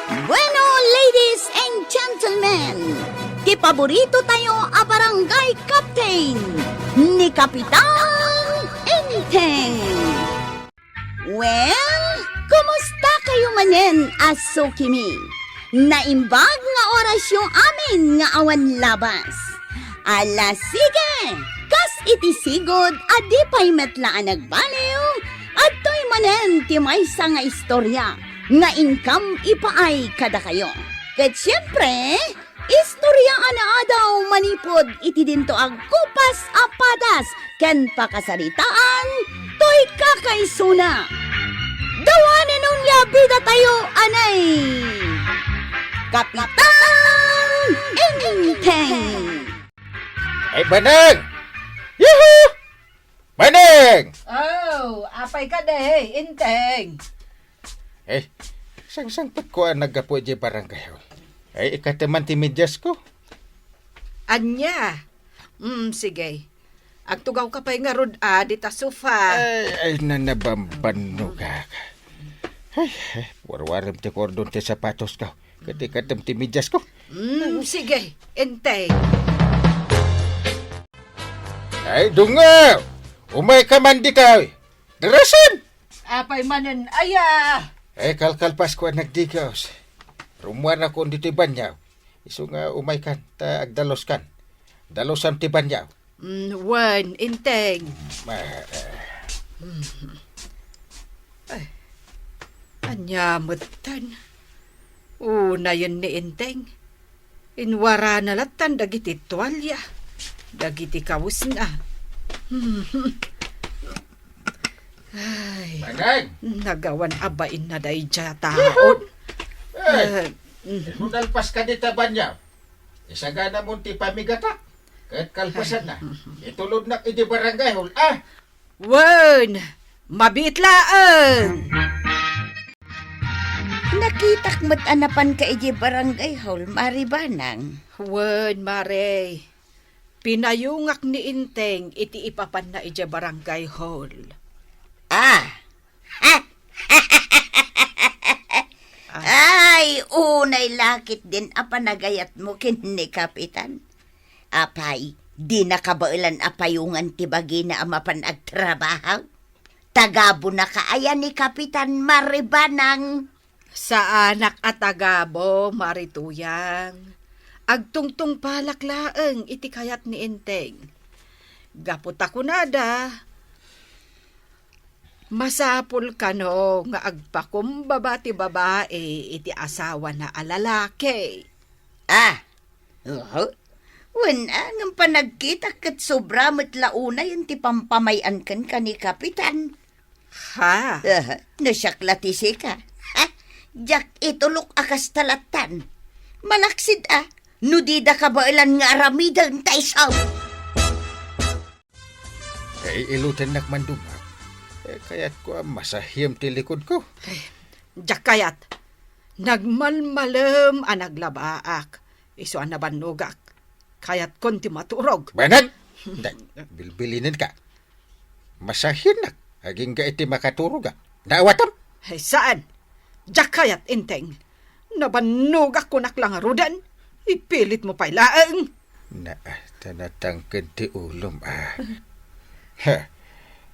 Bueno, ladies and gentlemen, ti paborito tayo a barangay captain ni Kapitan Enteng. Well, kumusta kayo manen, Asukimi? Naimbag nga oras yung amin nga awan labas. Ala sige, kas iti sigod adi pa'y metlaan nagbaliw at to'y manen ti maysa nga istorya nga income ipaay kada kayo. Ket siyempre, istorya ana daw manipod iti dinto ag kupas apadas ken pakasaritaan to'y kakaisuna. Dawanan nung labida tayo anay Kapitan Enteng. Ay, Baneng! Yuhu! Baneng! Oh, apay ka de, Inteng. Eh, sang pagkuan nagapo di barangay. Ay, ikataman ti medyas ko. Anya? Sige. Agtugaw ka pa'y nga rod dita sofa. Ay, nanabamban ka. Ay, warwaram ti kordon ti sapatos ka. Katikatam ti medyas ko. Sige, Inteng. Ay, dungaw! Umay ka man di ka. Darasan! Apay manen, aya! Ay, kalkalpas ko nagdigaws. Rumuan ako dito banyaw. Iso nga umay kan, ta agdalos kan. Dalosan ti banyaw. Wan, Inteng. Ay, anya mutan. Una yun ni Inteng. Inwara na latan dagiti tuwalya. Dagiti kawus na. Ay, Baneng! nagawan abain na day dya taon. Ay! Nunalpas ka dito banyaw. Isagana mo ti pamigata. Kahit kalpasan na. Itulod na idi barangay hol. Wan, mabitlaan. Nakitak mo't anapan ka iti barangay hall, Maribanang. Wan, mare. Pinayungak ni Inteng iti ipapan na ija barangay hall. Ay, unay lakit din apanagayat mo kin ni Kapitan. Apay, di nakabailan apayungan ti bagi na amapan agtrabaho. Tagabo na kaaya ni Kapitan Maribanang. Sa anak at agabo, marituyang. Agtungtong palaklaeng iti kayat ni Inteng. Gapot ako nada. Masapul ka no nga agpakumbaba ti babae iti asawa na alalaki. Wala ng panagkita kat sobra mo't launa yung ti pampamayan kan ni Kapitan. Ha? Nasyaklatisi ka. Jak itulok akas talatan. Malaksid nudida ka ba ilan nga aramidan taisaw? Ay, ilutan nakmandunga. Kaya't ko masahim ti likod ko. Jak kayat. Nagmalmalem anaglabaak. Iso anabanugak. Kayat konti maturog. Banag! Bilbilinin ka. Masahim nak. Aging ka iti makaturog ka. Nawatam? Hey, saan? Jak kayat, Inteng. Nabanugak ko naklang arudan. Ipilit mo pa ilaang. Tanatangkan ti ulom Ha,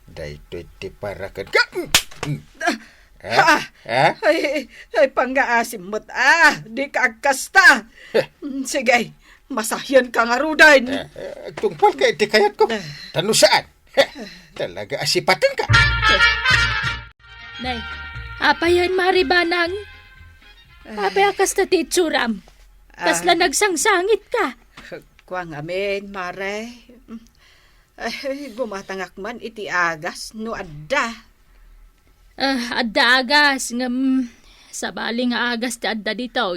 dahito iti parakan ka. Ay, pangaasim mo't di ka agkasta. Sige, masahyan ka nga rudan. Tungpal ka iti kayat ko. Tano saan? Talaga asipatan ka. Nay, apayan Maribanang. Apay akas na titsuram. Kasla nagsangsangit ka. Kuang amin, Mare. Ay, gumatangak man iti agas no adda. Adda agas. Sabali nga agas ti adda dito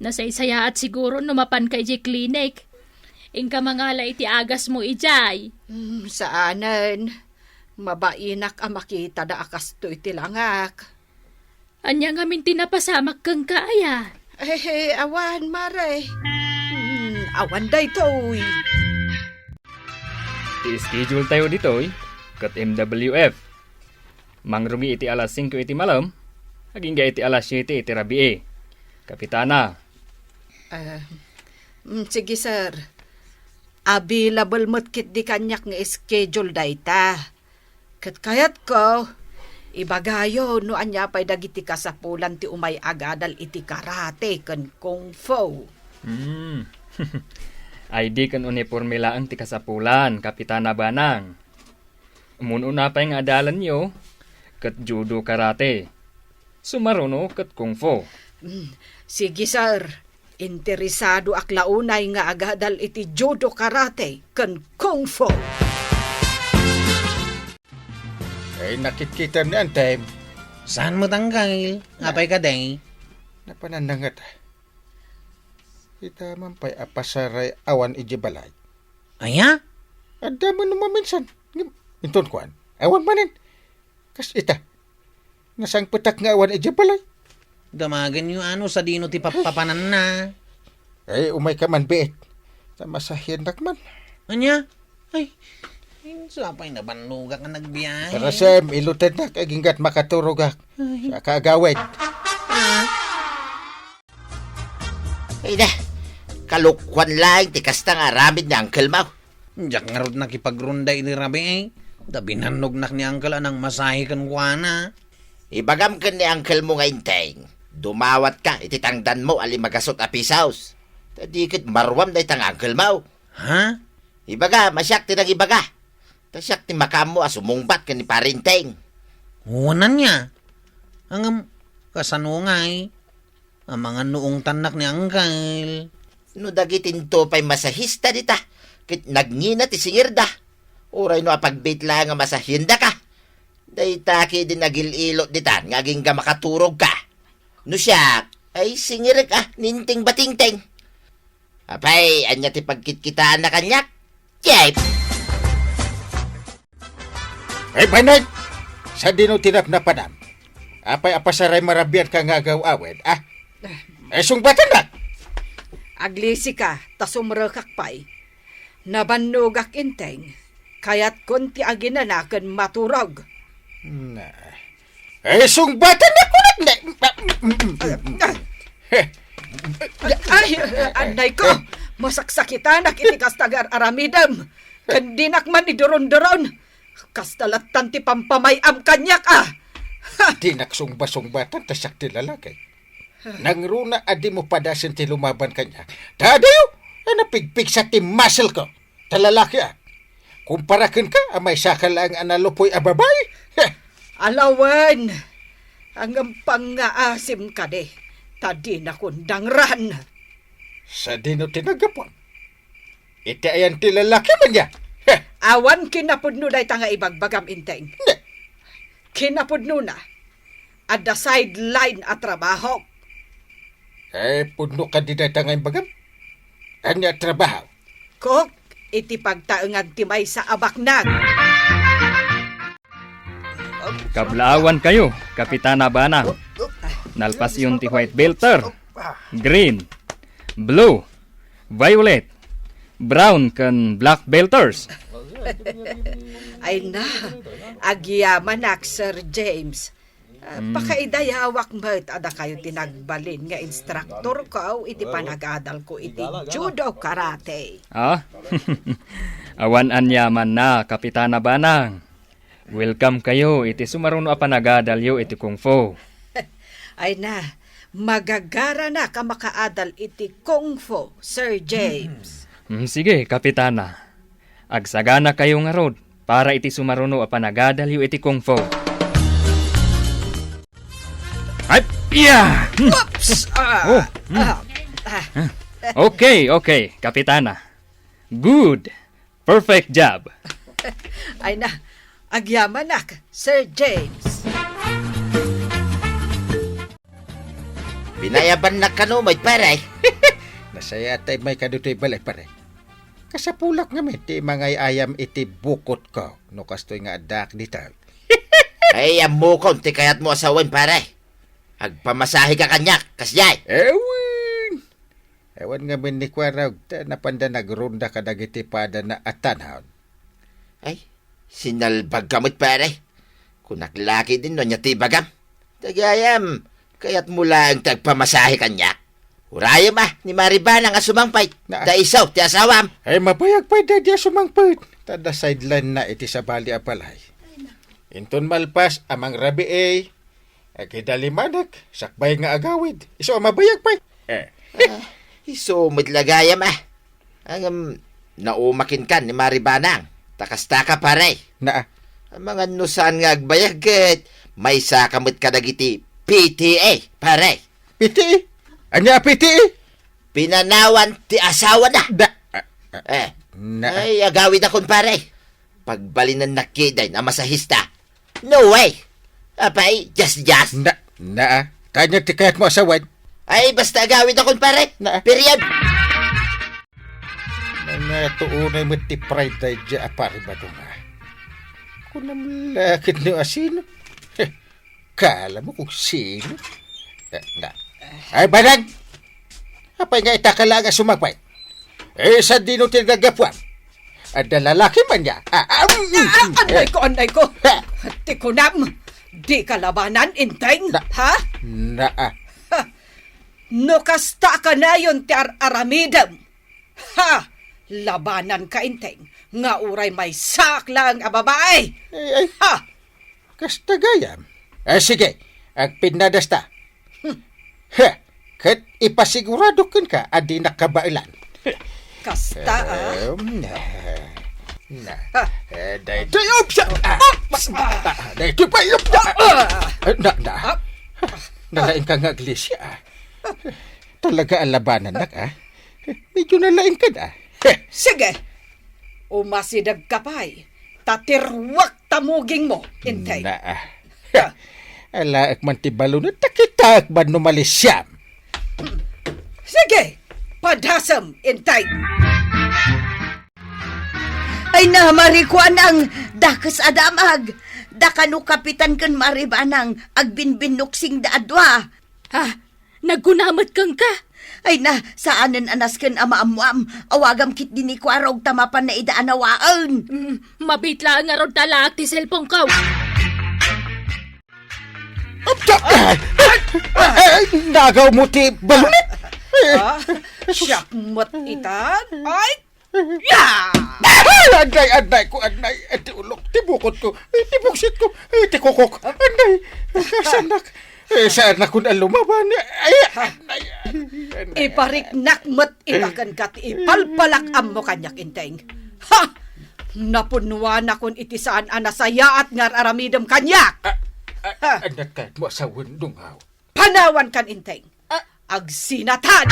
nasaysaya at siguro numapan kay di clinic. Ingka mangala iti agas mo ijay. Saanan? Mabainak ang makita da akas to iti langak. Anya nga min tinapasamak kang kaaya. Awan, Mare. Awan day to'y. I-schedule tayo dito kat MWF. Mangrumi iti alas 5 iti malam. Aging iti alas 7 iti rabi Kapitana. Sige, sir. Available mo't kit di kanyak nga schedule dayta. Kat kayat ko, ibagayo no anya pa'y dagiti kasapulan ti umay agadal iti karate kan kung fu. Ay di kan uniforme laang ti kasapulan, Kapitana Banang. Mununa pa yung adalan nyo, kat judo karate. Sumaruno kat kung fu. Sige, sir. Interesado ak launay nga agadal iti judo karate kan kung fu. Ay, nakikita niyan, time. Saan mo tanggal? Apay ka day? Napananangat. Kita man pa'y apasaray awan iji balay. Aya? Ada man naman minsan. Inton kuan. Awan manin. Kas ita. Nasang petak nga awan iji balay. Damagan yung ano sa dino ti papapanan na. Ay, umay ka man beet. Sa masahin man. Anya? Ay, sapay na banluga ka nagbiyahe. Para Sam, ilutan na kaginggat makaturog sa kaagawid. Ay na, kalukwan lang, tikas na nga ramid ni Uncle Mau. Diyak nga rod nakipagrunday ni Rabi eh. Dabinanog nak ni Uncle anang masahe kan kuana. Ibagam ka ni Uncle mo nga inteng. Dumawat ka, ititangdan mo alimagasot a pisaus. Tadikit marwam na itang Uncle Mau. Ha? Ibaga, masyak tinang ibaga. Tasyak ti makam mo asumungbat ka ni parinteng. Huwanan niya. Ang kasanungay. Ang mga nuong tanak ni Uncle. No dagitin to pa'y masahista dita. Kit nagngina ti singirda. Uray no apagbit lang nga masahinda ka. Daytaki din nagililot dita, ngaging ga makaturog ka. No siya, ay singirik ninting batingteng. Apay, anya ti pagkitkitaan na kanyak. Yep! Ay, banay! Sa dino tinap na padam. Apay apasaray marabian ka nga awed, Ay, sungbatan na! Aglisi ka, tasumrakak pa'y. Nabanugak inteng. Kaya't kunti aginanakan maturog. Na. Ay, sungbatan na ko na! Ay, anday ko! Masaksakitan iti kastagar aramidam. Kandinak man iduron-duron. Kastalatan ti pampamayam kanyak Di naksungba-sungbatan, tasyak ti lalaki. Nangruna adi mo padasin ti lumaban kanya. Tadayo, napigpig sa ti muscle ko. Talalaki Kumparakin ka, amay sakal ang analupoy ababay. Alawan, ang pangaasim ka de. Tadi na kundangran. Sa dino tinagapon. Iti ayan ti lalaki man niya. Awan kinapudno day tanga ibagbagam inteng. Kinapudno na. At the sideline at trabaho. Pudno ka di data ngayon bagam. Anya trabaho. Kok, iti pagtaengan timay sa abaknag. Kablaawan kayo, Kapitana Banang. Nalpas yun ti white belter. Green, blue, violet, brown kan black belters. Ay na, agyaman nak, Sir James. Pakaidayawak mo't ada kayo tinagbalin nga instructor ko iti panagadal ko iti judo karate. Awan anyaman na, Kapitana Banang. Welcome kayo iti sumaruno a panagadalyo iti kung fu. Ay na, magagara na ka makaadal iti kung fu, Sir James. Sige, Kapitana. Agsagana kayo nga rod para iti sumaruno a panagadalyo iti kung fu. Ay, yeah! Oops! Okay, Kapitana. Good. Perfect job. Ay na, agyaman nak, Sir James. Binayaban na kanumay pare. Nasaya tay may kadutoy balik pare. Kasapulak nga ti mga ayam iti bukot ko. No kastoy nga adak dito. Ay, mo konti kayat mo asawan pare. Agpamasahe ka kanyak, kasyay. Ewan nga min ni Kwarag, napanda nagrunda ka dagiti pada na atanhaon. Ay, sinalbag gamot pare. Kung naklaki din no niya tibagam. Tagayam, kaya't mula ang tagpamasahe kanya. Urayam ni Maribana nga sumangpay. Na- Da isaw, ti asawam. Ay mabayag pa dadya sumangpad. Tada sideline na iti sa bali apalay. Inton malpas amang rabi agidalimanak, sakbay nga agawid. Iso mabayag pa. Iso, madlagayam Ang naumakin kan ni Maribanang. Takastaka pare. Na, Ang mga nusan nga agbayag may sakamot ka dagiti PTA, pare. piti. Anya piti. Pinanawan ti asawa na. Da, na, Ay, agawid akon pare. Pagbalinan na kiday na masahista. No way. Apay, just. na, tanya ti kayat mo asawan. Ay, basta agawid akon pare. Na. Period. Mga tuunay mo ti pride tayo dya apari ba ito nga? Kung namlakit niyo asino, kala mo kung sino. Ay, banag! Apay nga itakala nga sumagpay. Sa dino tinagapwam. At lalaki man niya. Anay ko. Tikunam, di kalabanan, inteng, ha? No kasta ka na yun ti aramidam. Ha! Labanan ka, inteng. Nga uray may saklang a babae. Ay, Ha! kasta gayam. Sige, ang pinadasta. Kat ipasigurado ka adi nakabailan. Kasta, Dahil ito yung siya. Dahil ito pa yung nalaing ka nga aglisya. Talaga alabanan na ka. Medyo nalaing ka na. Sige, umasidag ka pa'y. Tatirwak tamuging mo, inteng. Alaak man tibalo na takitak ba numalisyam. Sige, padhasam, inteng. Ay na, marikuan ang dakas adamag. Dakano kapitan kan Maribanang agbinbinuksing da adwa. Ha? Nagkunamot kang ka? Ay na, saanan anas kan amaamuam. Awagam kit dini kwarog tamapan na idaanawaan. Mabitla nga ron talak ti cellphone ko. Nagaw mo ti balunit. Siyakmot itan? Ay! Ya! Anday ko, anday. Ti ulok, ti bukod ko, ti buksit ko, ti kukok. Anday, sanak. Sana kun alumaban. Ay, anday. Ipariknakmot itakan kat ipalpalak mo kanyak, inteng. Ha! Napunuan akon itisaan anasaya at ngar aramidam kanyak. Anak ka mo sa wundungaw. Panawan kan, inteng. Agsinatan!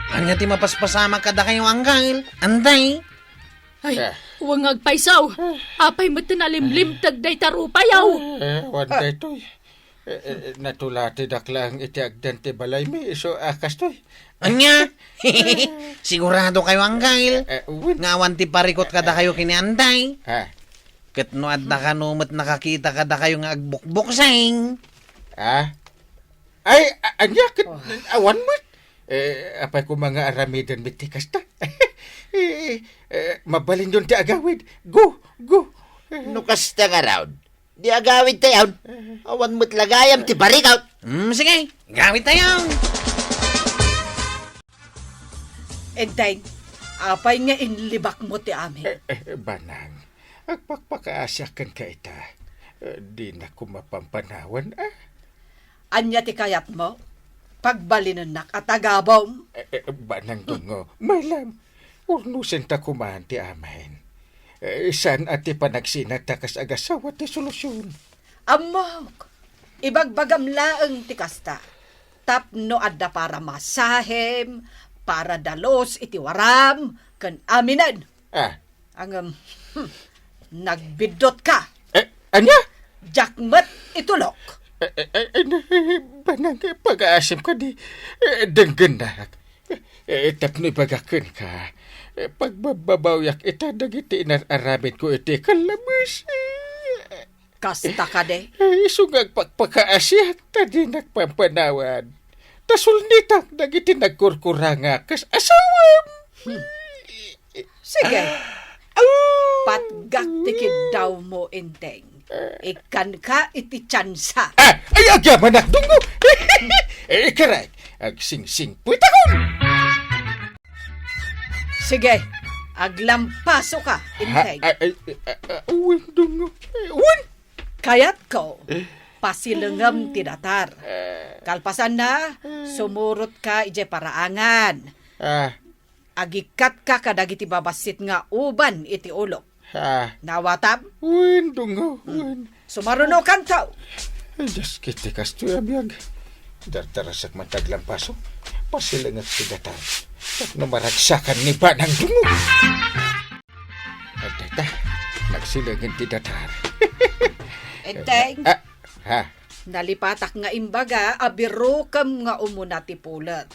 Anya ti mapaspasama kada kayo anggal. Anday. Ay, wangag paisaw. Apay mo tinalimlim tagday tarupayaw. Wanday to'y. Natulati daklang iti agdan ti balay mi. So, akas to'y. Anya? Sigurado kayo anggal. Win. Ngawan ti parikot kada kayo kini Anday. Ha? Ket no adda ka numot nakakita kada kayo nga agbukbuksing. Ha? Ay, anya, awan mo. Apay ko mga aramidan mitikas ta. Mabalin yun ti agawid. Go. Nukasta nga raw. Di agawid tayo. Awan mo't lagayam ti barikaw. Sige, gawin tayo. Inteng, apay nga inlibak mo ti amin. Banang, agpakpakaasyakan ka ita. Di na ko mapampanawan. Anya ti kayat mo? Pagbalinan at agabom. Banang dungo, malam. Urnusin ta kumahan ti amin. San ati panagsinatakas agasawa ti solusyon. Amok, ibagbagam laeng ti kasta. Tapno adda para masahem, para dalos iti waram, kan aminan. Ang nagbidot ka. Anya? Jakmat itulok. Banang pag-aasim ka di denggenak. Tapno ibagakan ka. Pagbabawyak ita dagiti inararabit ko iti kalabas. Kasta ka de. Sungag pagpakaasyak tadi nagpampanawan. Tasulnitak dagiti nagkurkuranga kas asawam. Sige. Patgak tikid daw mo, inteng. Ikan ka iti tsansa. Ay, agyaman na, dungo. Karay, ag sing-sing putakon. Sige, aglampaso ka, integ. Uwan, dungo. Uwan. Kayat ko, pasilengam ti datar. Kalpasan na, sumurot ka ije paraangan. Agikat ka kadagiti babasit nga uban iti ulo. Nawatam, Uwan, dungo. Uwan. sumaruno kantaw. Ay, Diyos kiti kastoy abiyag. Dartarasak mataglampaso. Pasilangat si datar. At namaragsakan ni Banang dungo. At data, nagsilangan ti datar. Enteng, Ha? nalipatak nga imbaga, abirukam nga umuna ti pulat.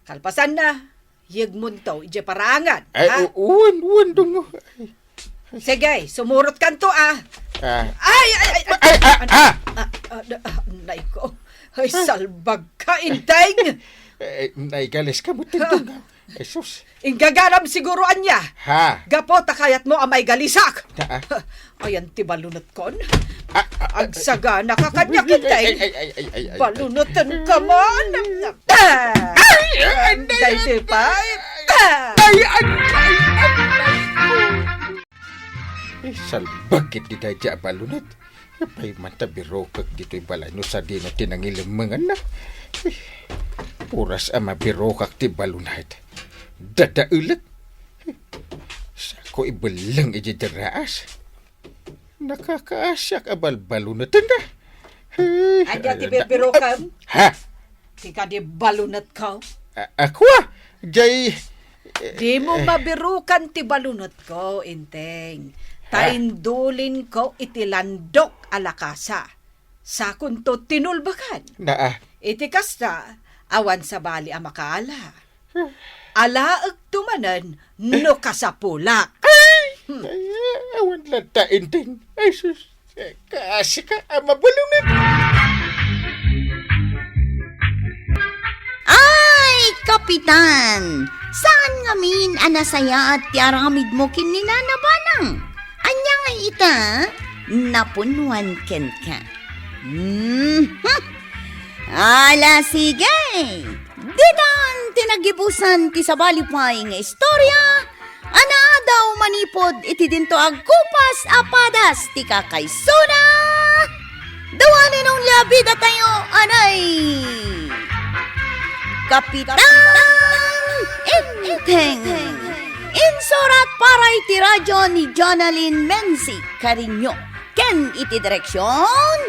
Kalpasan na, yigmuntaw ije paraangan. Ay, Ha? uwan, dungo. Sige, sumurot kanto ah. Ay, Naiko, ay salbag ka, inteng. naigalis ka mo tindungaw. Jesus. Ingagaram siguruan niya. Ha? Gapo takayat mo amay galisak. Ta- Ayan ti balunot kon. Agsagana ka kanyak, inteng. Balunotan ka man. Day ti pa. Salbagit di dahi balunat. Apay mata birokak dito'y balay no sa di na tinangilamangan na. Puras ama birokak ti balunat. Dadaulat. Sako ibalang iji deraas. Nakakaasyak abal balunatan na. Anya ti bibirokam. Ha? Tika di balunot ka. Ako Jay... Di mo mabirukan ti balunot ko, inteng. Taindulin ko itilandok alakasa. Sakon to tinulbakan. Iti kasta, awan sa bali ang makaala. Alaag tumanan, no kasapulak. Awan lang tainting. Ay, sus. Kasi ka, mabalungan. Ay, Kapitan! Saan ngamin anasaya at tiaramid mo kininanabanang? Anya nga ita, napunuan ken ka. Ala, sige! Didan tinagibusan ti sabalipay nga istorya, ana daw manipod iti dinto agkupas apadas ti kakaysuna. Dawanin ang labida tayo, anay! Kapitan Inteng. Insurat para iti radyo ni Jonalyn Menzi Carino. Ken iti direksyon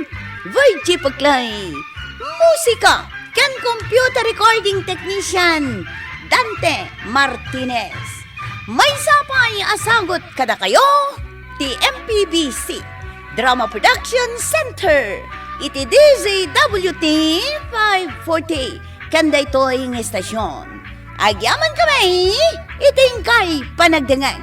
Virgie Paglay. Musika ken computer recording technician Dante Martinez. May sapay asagot kada kayo ti MPBC Drama Production Center iti DZWT 540 kanda ito ang estasyon. Agyaman kami, itingkay panagdangan.